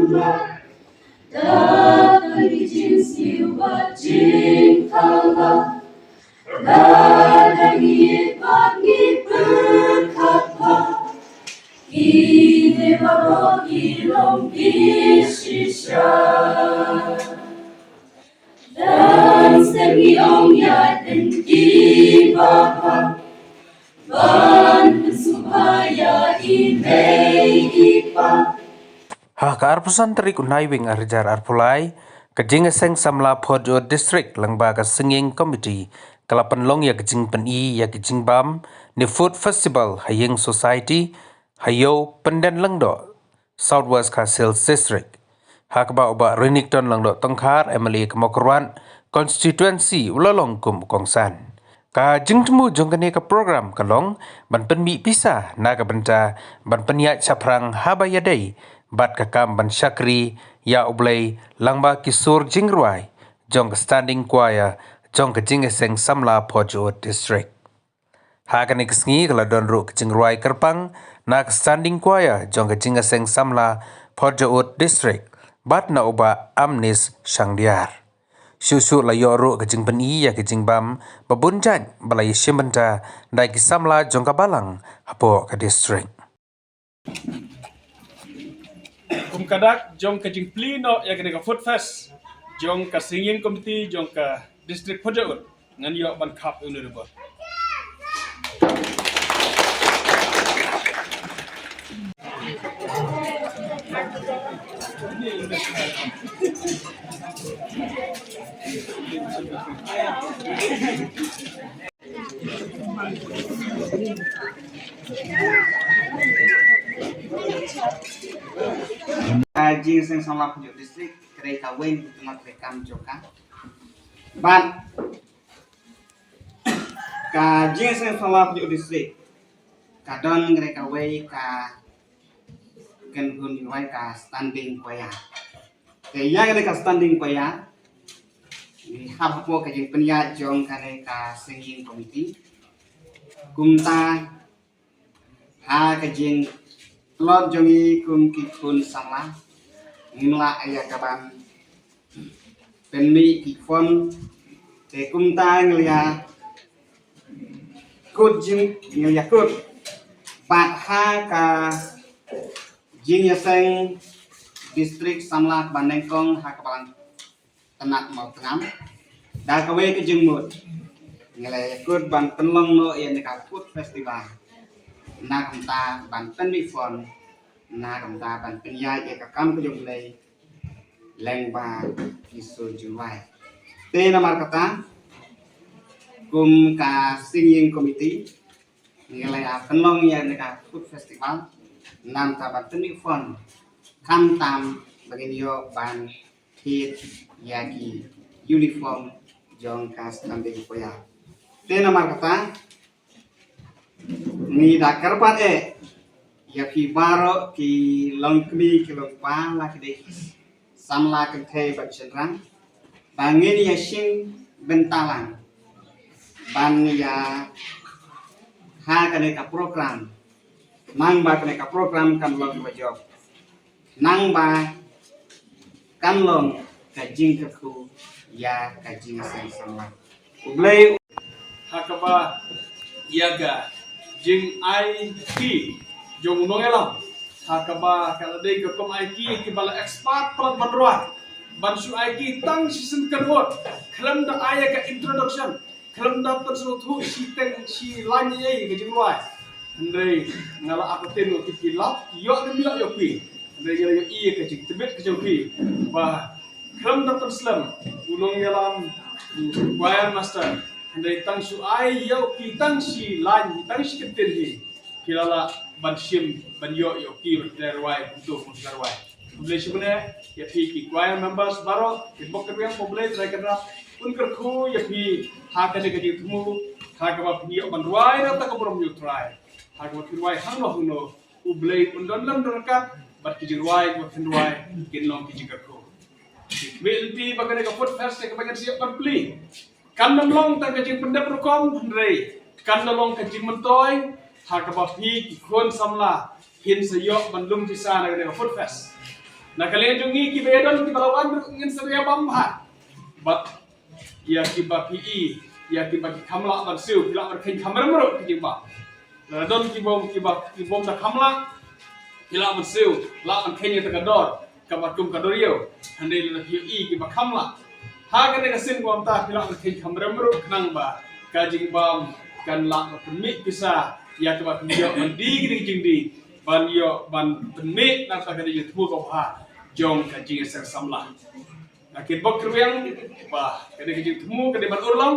Sangla, Dapat dijinsi wajin kala, Ladagi pagi berkata, Kini baru ilong kisisya, Dan segi ongya dan kibaba, Ban supaya imei ipa, Ka arpusan terik unai wing arjar arpulai kejing eseng samla Phojo district langba ka singing committee kalapan long ya kejing pen i ya kejing bam ni food festival hayeng society hayo penden langdo southwest ka sales district hakba uba Renington langdo tongkhar MLA kemokruan constituency ulalong kum kongsan ka jingtemu jongkane ka program kalong ban penmi pisah na ka benta ban penya chaprang habayadai bat kakam ban syakri ya ublay langba kisur jingruai jong ka standing choir jong ka jingeseng samla Phojo district hakani kisngi kala don ru ka jingruai kerpang na ka standing choir jong ka jingeseng samla Phojo district bat na uba amnis sangdiar susu la yoru ke jing peni ya ke jing bam babunjan balai shimenta dai ki samla jong ka balang hapo ka district Kadak jong ka jing plino ya ka food fest jong ka singing committee jong ka district Phojo ngan yo ban kap honorable Jinsen sama Phojo district kereta wen tengah rekam joka ban ka jinsen sama Phojo district kadon kereta wen ka gen gun diwai ka standing koya kaya ka standing koya ni hapo ka jing penya jong ka singing committee kumta ha ka jing Lord jongi kum kikun sama ngla aya kaban penmi kikfon te kum ta nglia kut jing nglia kut pat ha ka jing yaseng distrik samla banengkong ha kabalang tenak mau tengam da kawe ke jing mut nglia kut ban penlong no ya ka food festival na kamta ban penmi fon na kamta ban penya ya ka kam ke jong lei lengba kiso juwai te namar kata kum ka singing committee nilai penlong ya ka food festival nam ta ban penmi fon kam tam bagin yo ban hit yaki uniform jong ka standing koya te namar kata ni da karpat ya ki baro ki longkmi ki longpa la ki de samla ke the bachenrang bangin ya sing bentalang ban ya ha kane ka program nang ba kane ka program kan long ba job nang ba kan long ka jing ka ku ya ka jing sang samla ublay hakaba yaga jing IT jong nongelam hakaba kala dei ka kom IT ki bala expert plat bandruan bansu IT tang season kedua kelam da aya ka introduction kelam da personal thu si teng si lani ai ke jing luai ndai ngala aku tenu ki lap yo de yo pi ndai yo i ke jing tebet ke jong pi ba kelam da perslam ulong yalam choir master andai tang su ai yo ki tang si lan tang si ketel hi kilala ban sim ban yo ki berwai untuk berwai boleh sebenarnya ya ki choir members baro ki bok yang boleh terakhir unkar khu ya ki ha ka de ki tumu ha ka ba ni ban ruai na ta ka brom yo try ha ka ki ruai hang lo no ublei undon lam dorka bat ki ruai ba fin ruai kin long ki jikar khu Milti bagane ka food fest ka bagan siap pli kan long ta ka jing pendap rokom rei kan long ka jing mentoy ha ka ba pi ki kon samla hin sayo bandung di sana ka food fest Na kalian jungi ki bedon ki balawan ngin seria bamha. Bat ya ki ba PE ya ki ba ki kamla ban siu ki la ban kin kamera mero ki ba. Na don ki bom da kamla ki la ban siu la ban kin ya takador ka ba kum kadorio. Handai la PE ki ba kamla. Ha kan ga sin bom ta ki la ban kin kamera mero knang ba ka jing bam kan la ban mi bisa ya ki ba ki yo mandi ki jing di ban yo ban mi na ta ka di tu ko ha jong ka jing ser samla. Nakit bok keruyang bah kada kejing temu kada ban urlam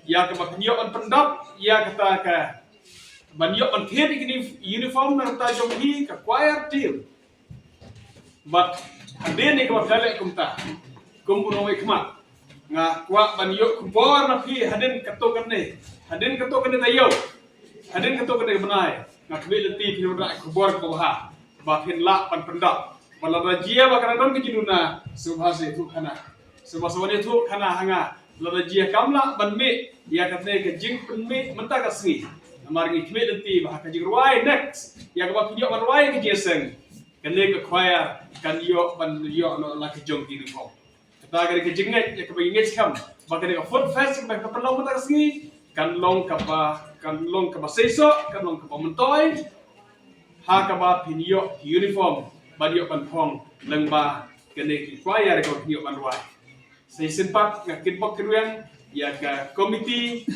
ya ke bak nyok an pendap ya kata ka ban nyok an khet ini uniform na ta jong hi ka choir team but hade ni ka dale kumta kum uno ikmat nga kwa ban nyok kubor na phi haden katokan ne tayo haden katokan ne banai nga kbe leti phi ra kubor ko ha ba phin la ban pendap wala rajia bakana don kejinuna subhase tu kana subhaswane tu kana hanga la rajia kamla banme ya katne ke jing penme menta kasni amargi kme denti bah ka jingruai next ya ka ba pinyo banwai ke jeseng kane ke choir kan yo ban yo no la ke jong di ko kata gari ke jinget ya ka ba inget kam bakane ka food fest ba ka pelong menta kasni kan long ka ba seso kan long ka ba mentoy ha ka ba pinyo uniform badio ban phong leng ba kene ki choir ko pinyo ban wai sai sempat ngakit bok keruyang ya ka komiti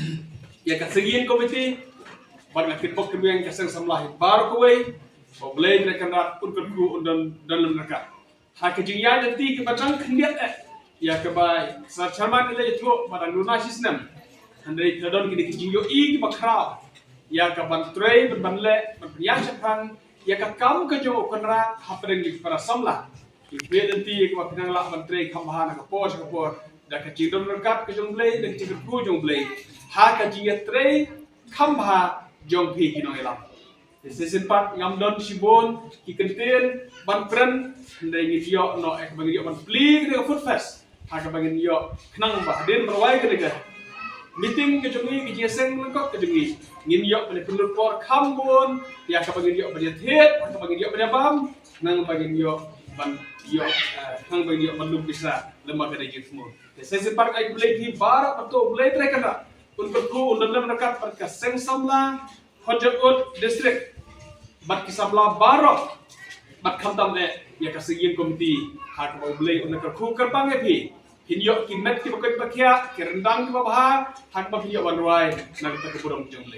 ya ka segian komiti bar ngakit bok keruyang ka sang samlah bar ko wei ko blade rekan rat pun ku dan dalam mereka ha ke jingya nanti ke batang kendiat ya ke bai sa chairman ile itu badang luna sistem handai kadon kini ke jingyo i ki bakra ya ka ban trei ban le ban yang chapan ya ka kam ka jo konra hapring di para samla ki nanti ke pinang la ban trei kamhana ka por da ka jingdon rekat ke jong blei da ka ku jong blei ha ka jingya trei kamha jong pi ki no elam season part ngam don sibon ki kenten ban pren ndai ni yo no ek bagi yo ban pli ke food fest ha ka bagi yo knang ba den berwai ke ga meeting ke jongi ke jeseng lengkap ke jongi ngin yo pada penur por kambun ya ka bagi yo pada thet ka bagi yo pada bam nang bagi yo ban yo nang bagi yo ban lu bisa lemah ke dajit semua season part ai boleh di bar atau boleh trekana untuk ku undang dekat perka seng samla Hojot district bat kisamla barok bat khamtam ne ya kasigin komiti hak mau boleh untuk ku kerbang epi hinyo kimet ki bakoi bakya kerendang ki babaha hak ba hinyo wanwai na kita ke burung jongle